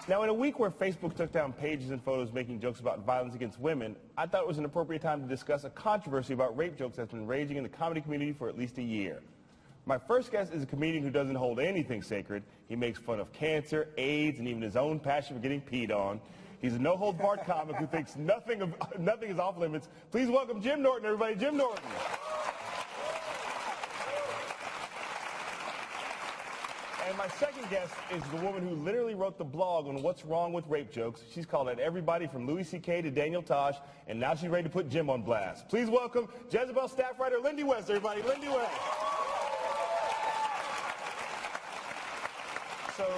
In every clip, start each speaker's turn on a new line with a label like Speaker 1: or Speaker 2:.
Speaker 1: Now, in a week where Facebook took down pages and photos making jokes about violence against women, I thought it was an appropriate time to discuss a controversy about rape jokes that's been raging in the comedy community for at least a year. My first guest is a comedian who doesn't hold anything sacred. He makes fun of cancer, AIDS, and even his own passion for getting peed on. He's a no-holds-barred comic who thinks nothing is off limits. Please welcome Jim Norton, everybody. Jim Norton. And my second guest is the woman who literally wrote the blog on what's wrong with rape jokes. She's called out everybody from Louis C.K. to Daniel Tosh, and now she's ready to put Jim on blast. Please welcome Jezebel staff writer Lindy West, everybody. Lindy West. So,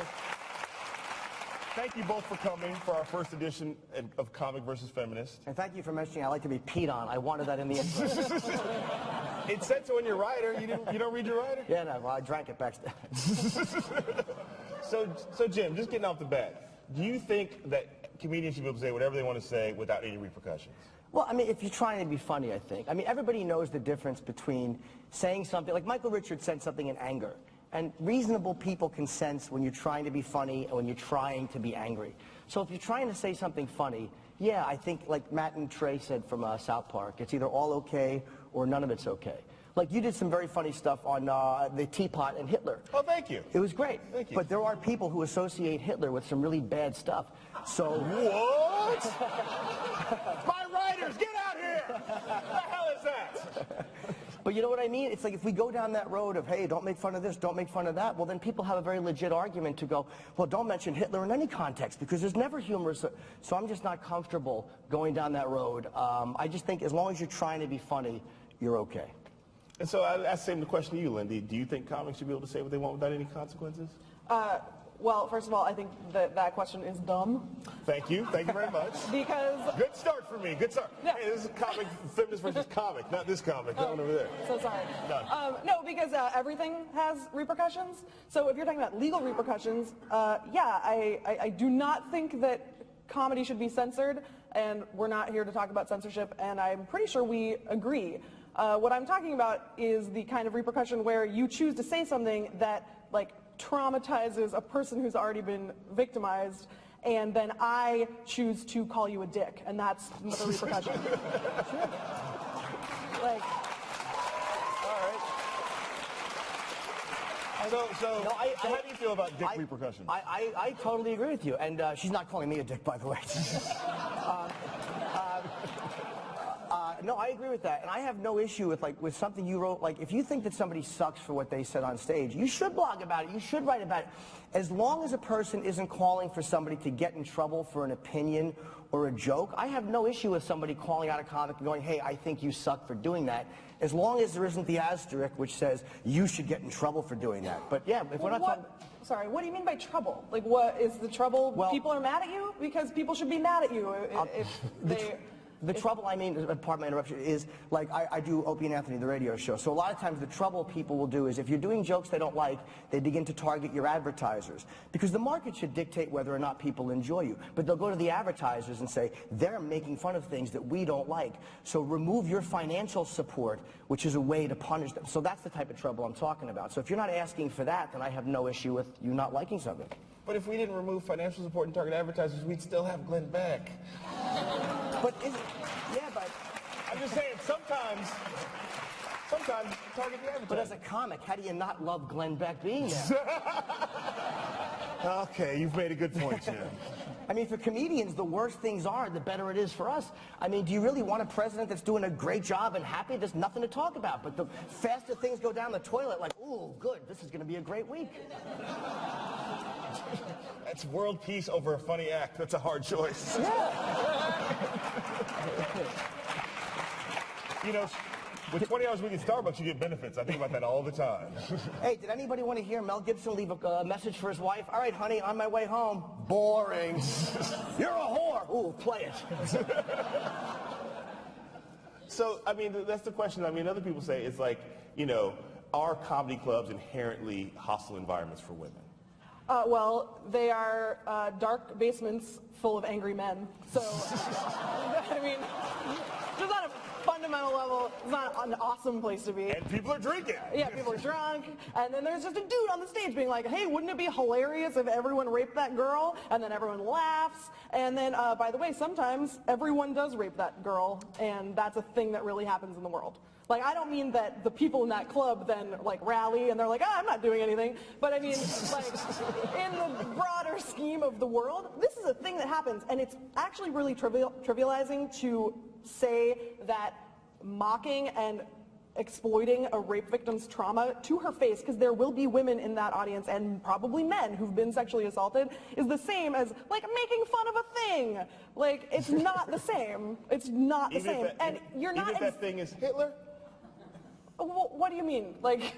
Speaker 1: thank you both for coming for our first edition of Comic versus Feminist.
Speaker 2: And thank you for mentioning I like to be peed on. I wanted that in the intro.
Speaker 1: It said so in your writer. You don't read your writer?
Speaker 2: Yeah, no, well, I drank it backstage.
Speaker 1: So Jim, just getting off the bat, do you think that comedians should be able to say whatever they want to say without any repercussions?
Speaker 2: Well, I mean, if you're trying to be funny, I think. I mean, everybody knows the difference between saying something, like Michael Richards said something in anger. And reasonable people can sense when you're trying to be funny and when you're trying to be angry. So if you're trying to say something funny, yeah, I think like Matt and Trey said from South Park, it's either all okay or none of it's okay. Like you did some very funny stuff on the teapot and Hitler.
Speaker 1: Oh, thank you.
Speaker 2: It was great.
Speaker 1: Thank you.
Speaker 2: But there are people who associate Hitler with some really bad stuff. So
Speaker 1: what? My writers, get out here! What the hell is that?
Speaker 2: But you know what I mean? It's like if we go down that road of, hey, don't make fun of this, don't make fun of that, well, then people have a very legit argument to go, well, don't mention Hitler in any context because there's never humor. So I'm just not comfortable going down that road. I just think as long as you're trying to be funny, you're okay.
Speaker 1: And so I ask the same question to you, Lindy. Do you think comics should be able to say what they want without any consequences?
Speaker 3: Well, first of all, I think that question is dumb.
Speaker 1: Thank you very much.
Speaker 3: Because...
Speaker 1: Good start for me, good start.
Speaker 3: No.
Speaker 1: Hey, this is comic, feminist versus comic, not this comic, that one over there.
Speaker 3: So sorry.
Speaker 1: No,
Speaker 3: no, because everything has repercussions. So if you're talking about legal repercussions, yeah, I do not think that comedy should be censored, and we're not here to talk about censorship, and I'm pretty sure we agree. What I'm talking about is the kind of repercussion where you choose to say something that, like, traumatizes a person who's already been victimized, and then I choose to call you a dick, and that's the repercussion. Like,
Speaker 1: all right. So how do you feel about dick repercussions?
Speaker 2: I totally agree with you, and she's not calling me a dick, by the way. No, I agree with that, and I have no issue with something you wrote. Like, if you think that somebody sucks for what they said on stage, you should blog about it. You should write about it. As long as a person isn't calling for somebody to get in trouble for an opinion or a joke, I have no issue with somebody calling out a comic and going, hey, I think you suck for doing that, as long as there isn't the asterisk which says you should get in trouble for doing that. But yeah, if we're not talking...
Speaker 3: Sorry, what do you mean by trouble? Like, what is the trouble? Well, people are mad at you? Because people should be mad at you if they...
Speaker 2: The trouble, I mean, pardon my interruption, is like I do Opie and Anthony, the radio show. So a lot of times the trouble people will do is if you're doing jokes they don't like, they begin to target your advertisers. Because the market should dictate whether or not people enjoy you. But they'll go to the advertisers and say, they're making fun of things that we don't like. So remove your financial support, which is a way to punish them. So that's the type of trouble I'm talking about. So if you're not asking for that, then I have no issue with you not liking something.
Speaker 1: But if we didn't remove financial support and target advertisers, we'd still have Glenn Beck.
Speaker 2: But is it, yeah, but...
Speaker 1: I'm just saying, sometimes target the advertisers.
Speaker 2: But as a comic, how do you not love Glenn Beck being there?
Speaker 1: Okay, you've made a good point, Jim.
Speaker 2: I mean, for comedians, the worse things are, the better it is for us. I mean, do you really want a president that's doing a great job and happy? There's nothing to talk about. But the faster things go down the toilet, like, ooh, good, this is going to be a great week.
Speaker 1: That's world peace over a funny act. That's a hard choice.
Speaker 2: Yeah.
Speaker 1: You know, with 20 hours a week at Starbucks, you get benefits. I think about that all the time.
Speaker 2: Hey, did anybody want to hear Mel Gibson leave a message for his wife? All right, honey, on my way home. Boring. You're a whore. Ooh, play it.
Speaker 1: So, I mean, that's the question. I mean, other people say it's like, you know, are comedy clubs inherently hostile environments for women?
Speaker 3: Well, they are dark basements full of angry men. So, I mean, fundamental level, it's not an awesome place to be.
Speaker 1: And people are drinking.
Speaker 3: Yeah, people are drunk, and then there's just a dude on the stage being like, hey, wouldn't it be hilarious if everyone raped that girl? And then everyone laughs, and then, by the way, sometimes everyone does rape that girl, and that's a thing that really happens in the world. Like, I don't mean that the people in that club then, like, rally and they're like, I'm not doing anything. But I mean, like, in the broader scheme of the world, this is a thing that happens. And it's actually really trivializing to say that mocking and exploiting a rape victim's trauma to her face, because there will be women in that audience and probably men who've been sexually assaulted, is the same as, like, making fun of a thing. Like, it's not the same. It's not the same. And you're not...
Speaker 1: Even if that thing is Hitler?
Speaker 3: What do you mean? Like,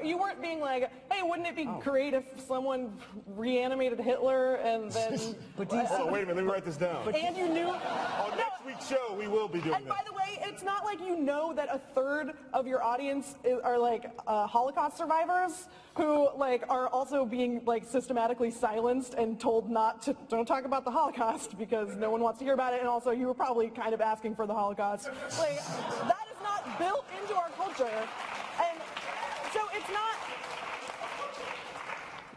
Speaker 3: you weren't being like, hey, wouldn't it be great if someone reanimated Hitler and then...
Speaker 1: But wait a minute, let me write this down.
Speaker 3: And you knew...
Speaker 1: On next week's show, we will be doing that.
Speaker 3: And by the way, it's not like you know that a third of your audience are like Holocaust survivors who like are also being like systematically silenced and told don't talk about the Holocaust because no one wants to hear about it, and also you were probably kind of asking for the Holocaust. Like, that is not built into our culture, and so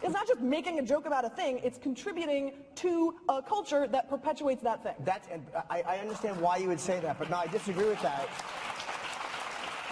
Speaker 3: it's not just making a joke about a thing, it's contributing to a culture that perpetuates that thing.
Speaker 2: I understand why you would say that, but no, I disagree with that.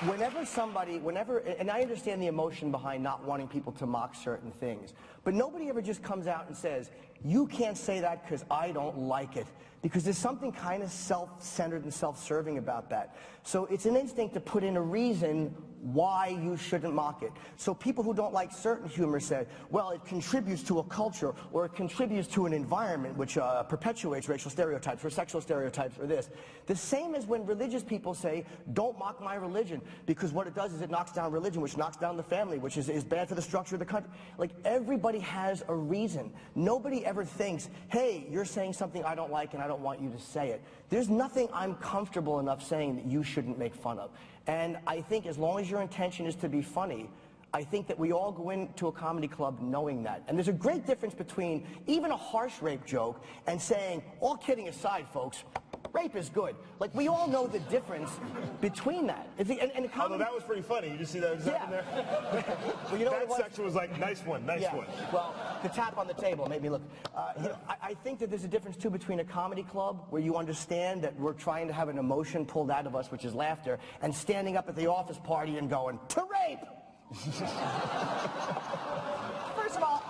Speaker 2: And I understand the emotion behind not wanting people to mock certain things, but nobody ever just comes out and says, you can't say that because I don't like it. Because there's something kind of self-centered and self-serving about that. So it's an instinct to put in a reason why you shouldn't mock it. So people who don't like certain humor say, well, it contributes to a culture, or it contributes to an environment which perpetuates racial stereotypes or sexual stereotypes or this. The same as when religious people say, don't mock my religion, because what it does is it knocks down religion, which knocks down the family, which is bad for the structure of the country. Like, everybody has a reason. Nobody ever thinks, hey, you're saying something I don't like and I don't want you to say it. There's nothing I'm comfortable enough saying that you shouldn't make fun of. And I think as long as your intention is to be funny, I think that we all go into a comedy club knowing that. And there's a great difference between even a harsh rape joke and saying, all kidding aside, folks, rape is good. Like, we all know the difference between that.
Speaker 1: Although that was pretty funny. You just see that happened there?
Speaker 2: Well, you know
Speaker 1: that section was like, nice one, nice one.
Speaker 2: Well, the tap on the table made me look. I think that there's a difference, too, between a comedy club where you understand that we're trying to have an emotion pulled out of us, which is laughter, and standing up at the office party and going, to rape!
Speaker 3: First of all,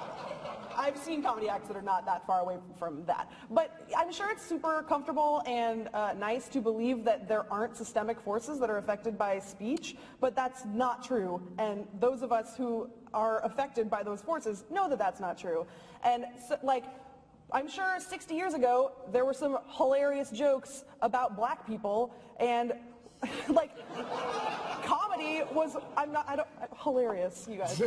Speaker 3: I've seen comedy acts that are not that far away from that. But I'm sure it's super comfortable and nice to believe that there aren't systemic forces that are affected by speech, but that's not true. And those of us who are affected by those forces know that that's not true. And so, like, I'm sure 60 years ago, there were some hilarious jokes about black people, and like, comedy was, hilarious, you guys.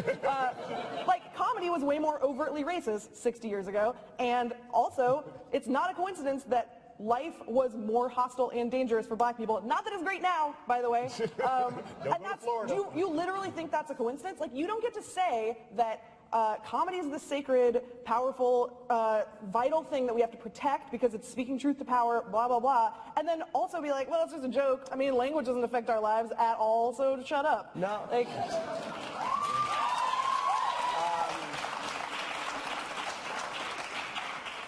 Speaker 3: Like, comedy was way more overtly racist 60 years ago, and also, it's not a coincidence that life was more hostile and dangerous for black people. Not that it's great now, by the way. And that's, you literally think that's a coincidence? Like, you don't get to say that comedy is the sacred, powerful, vital thing that we have to protect because it's speaking truth to power, blah, blah, blah, and then also be like, well, it's just a joke. I mean, language doesn't affect our lives at all, so shut up.
Speaker 2: No.
Speaker 3: Like,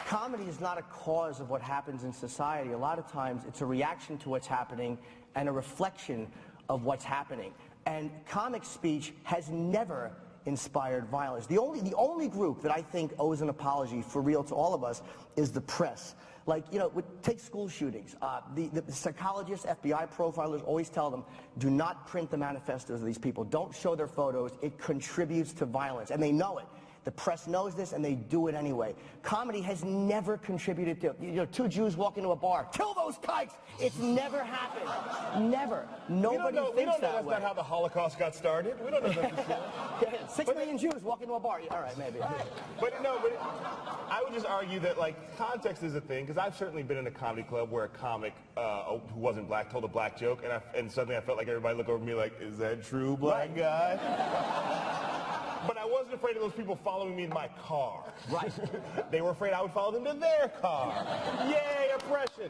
Speaker 2: comedy is not a cause of what happens in society. A lot of times it's a reaction to what's happening and a reflection of what's happening. And comic speech has never inspired violence. The only group that I think owes an apology for real to all of us is the press. Like, you know, take school shootings. The psychologists, FBI profilers always tell them, do not print the manifestos of these people. Don't show their photos. It contributes to violence, and they know it. The press knows this, and they do it anyway. Comedy has never contributed to, you know, two Jews walk into a bar, kill those kikes! It's never happened. Never. Nobody thinks that way.
Speaker 1: We don't know that's not how the Holocaust got started. We don't know that.
Speaker 2: 6 million Jews walk into a bar. All right, maybe.
Speaker 1: But I would just argue that, like, context is a thing, because I've certainly been in a comedy club where a comic who wasn't black told a black joke, and suddenly I felt like everybody looked over me like, is that true, black guy? But I wasn't afraid of those people following me in my car.
Speaker 2: Right.
Speaker 1: They were afraid I would follow them to their car. Yay, oppression.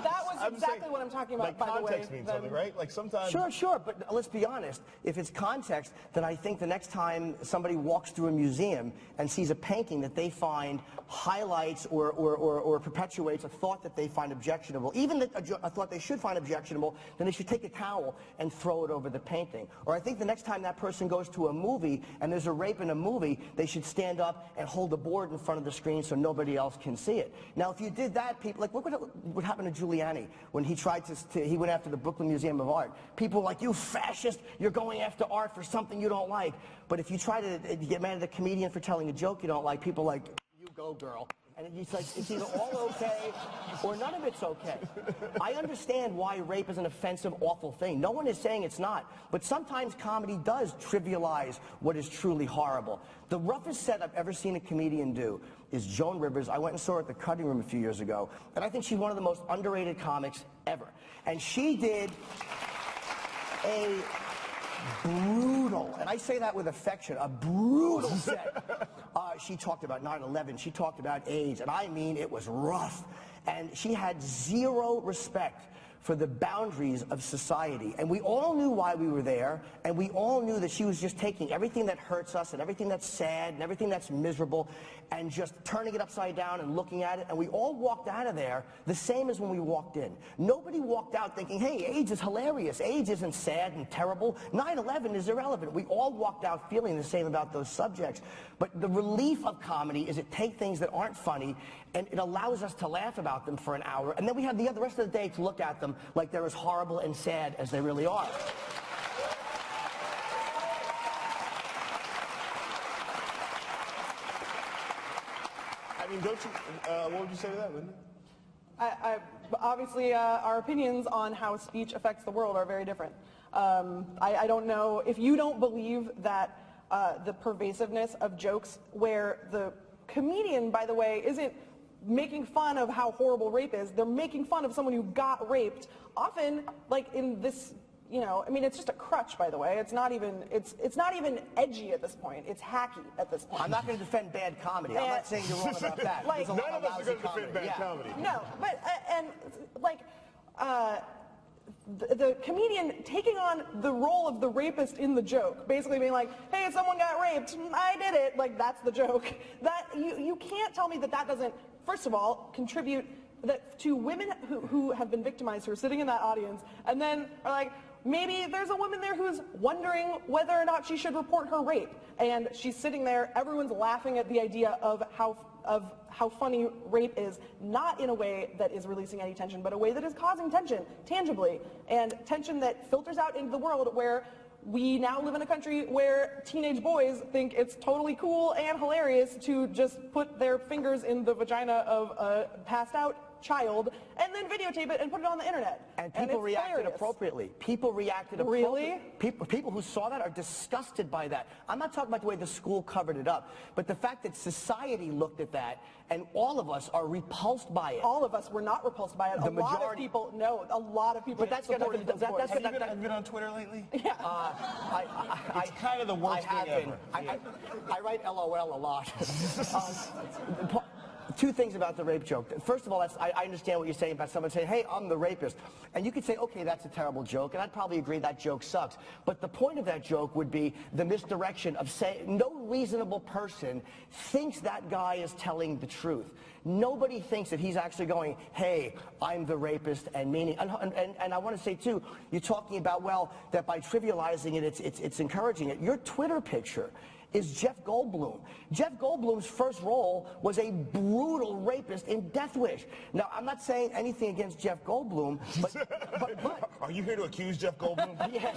Speaker 3: that was exactly what I'm talking about,
Speaker 1: like,
Speaker 3: by the way.
Speaker 1: context means something, right? Like, sometimes...
Speaker 2: Sure, but let's be honest. If it's context, then I think the next time somebody walks through a museum and sees a painting that they find highlights or perpetuates a thought that they find objectionable, even a thought they should find objectionable, then they should take a towel and throw it over the painting. Or I think the next time that person goes to a movie and there's a rape in a movie, they should stand up and hold a board in front of the screen so nobody else can see it. Now, if you did that, people, like, look what happened to Giuliani when he tried he went after the Brooklyn Museum of Art. People were like, you fascist, you're going after art for something you don't like. But if you try to get mad at a comedian for telling a joke you don't like, people are like, you go, girl. And it's like, it's either all okay or none of it's okay. I understand why rape is an offensive, awful thing. No one is saying it's not. But sometimes comedy does trivialize what is truly horrible. The roughest set I've ever seen a comedian do is Joan Rivers. I went and saw her at the Cutting Room a few years ago. And I think she's one of the most underrated comics ever. And she did a brutal, and I say that with affection, a brutal set. She talked about 9/11, she talked about AIDS, and I mean it was rough. And she had zero respect for the boundaries of society. And we all knew why we were there, and we all knew that she was just taking everything that hurts us and everything that's sad and everything that's miserable and just turning it upside down and looking at it. And we all walked out of there the same as when we walked in. Nobody walked out thinking, hey, AIDS is hilarious. AIDS isn't sad and terrible. 9/11 is irrelevant. We all walked out feeling the same about those subjects. But the relief of comedy is it takes things that aren't funny and it allows us to laugh about them for an hour, and then we have the rest of the day to look at them like they're as horrible and sad as they really are.
Speaker 1: I mean, don't you, what would you say to that, Linda?
Speaker 3: Obviously, our opinions on how speech affects the world are very different. I don't know, if you don't believe that the pervasiveness of jokes where the comedian, by the way, isn't making fun of how horrible rape is, they're making fun of someone who got raped, often, like in this, you know, I mean, it's just a crutch, by the way. It's not even edgy at this point. It's hacky at this point.
Speaker 2: I'm not going to defend bad comedy. I'm not saying you're wrong about that.
Speaker 3: Like,
Speaker 1: none of us are going to defend bad comedy.
Speaker 3: No, but, and, like, the comedian taking on the role of the rapist in the joke, basically being like, hey, someone got raped, I did it, like, that's the joke. That, you can't tell me that that doesn't, first of all, contribute to women who have been victimized, who are sitting in that audience, and then are like, maybe there's a woman there who's wondering whether or not she should report her rape, and she's sitting there, everyone's laughing at the idea of how funny rape is, not in a way that is releasing any tension, but a way that is causing tension, tangibly, and tension that filters out into the world where we now live in a country where teenage boys think it's totally cool and hilarious to just put their fingers in the vagina of a passed out child and then videotape it and put it on the internet.
Speaker 2: And people reacted appropriately. People reacted appropriately.
Speaker 3: Really?
Speaker 2: People who saw that are disgusted by that. I'm not talking about the way the school covered it up, but the fact that society looked at that and all of us are repulsed by it.
Speaker 3: All of us were not repulsed by it.
Speaker 2: The
Speaker 3: a lot of people, no, a lot of people.
Speaker 2: But that's
Speaker 3: supported those boys.
Speaker 1: Have you been on Twitter lately?
Speaker 3: Yeah.
Speaker 1: It's kind of the worst thing ever.
Speaker 2: I write LOL a lot. Two things about the rape joke. First of all, I understand what you're saying about someone saying, hey, I'm the rapist. And you could say, okay, that's a terrible joke, and I'd probably agree that joke sucks. But the point of that joke would be the misdirection of saying no reasonable person thinks that guy is telling the truth. Nobody thinks that he's actually going, hey, I'm the rapist, and meaning, and I want to say too, you're talking about, well, that by trivializing it, it's encouraging it. Your Twitter picture is Jeff Goldblum. Jeff Goldblum's first role was a brutal rapist in Death Wish. Now, I'm not saying anything against Jeff Goldblum, but
Speaker 1: Are you here to accuse Jeff Goldblum?
Speaker 2: yes.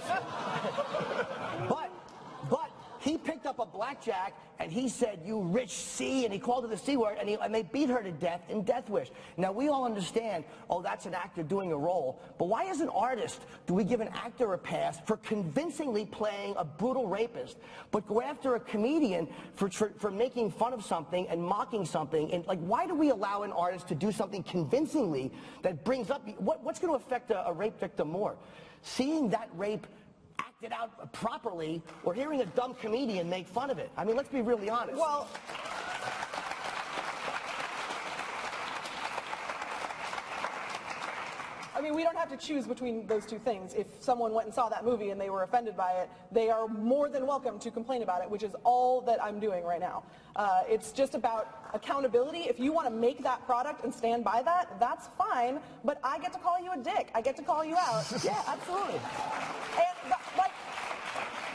Speaker 2: but he picked up a blackjack and he said, you rich C, and he called her the C word, and they beat her to death in Death Wish. Now, we all understand, oh, that's an actor doing a role, but why as an artist do we give an actor a pass for convincingly playing a brutal rapist, but go after a comedian for making fun of something and mocking something? And, like, why do we allow an artist to do something convincingly that brings up, what's going to affect a rape victim more? Seeing that rape acted out properly, or hearing a dumb comedian make fun of it? I mean, let's be really honest.
Speaker 3: Well, have to choose between those two things. If someone went and saw that movie and they were offended by it, they are more than welcome to complain about it, which is all that I'm doing right now. It's just about accountability. If you want to make that product and stand by that, that's fine, but I get to call you a dick. I get to call you out.
Speaker 2: Yeah, absolutely.
Speaker 3: And, like,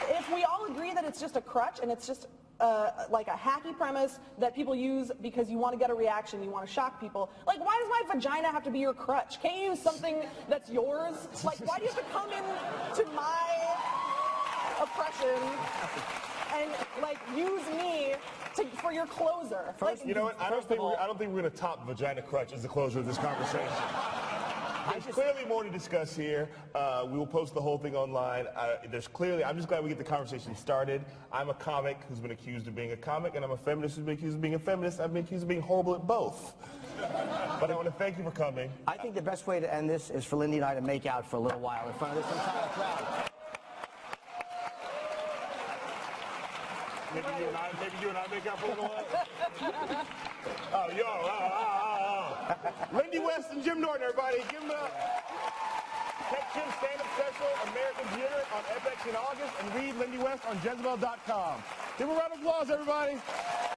Speaker 3: if we all agree that it's just a crutch and it's just like a hacky premise that people use because you want to get a reaction, you want to shock people, like, why does my vagina have to be your crutch? Can't you use something that's yours? Like, why do you have to come in to my oppression and, like, use me for your closer? Like,
Speaker 4: You know what? I don't think we're going to top vagina crutch as the closer of this conversation. There's clearly more to discuss here. We will post the whole thing online. I'm just glad we get the conversation started. I'm a comic who's been accused of being a comic, and I'm a feminist who's been accused of being a feminist. I've been accused of being horrible at both. But I want to thank you for coming.
Speaker 2: I think the best way to end this is for Lindy and I to make out for a little while in front of this entire crowd.
Speaker 4: Maybe you and I make out for a little while?
Speaker 1: Lindy West and Jim Norton, everybody. Give them a catch Jim's stand-up special, American Theater, on FX in August, and read Lindy West on Jezebel.com. Give a round of applause, everybody.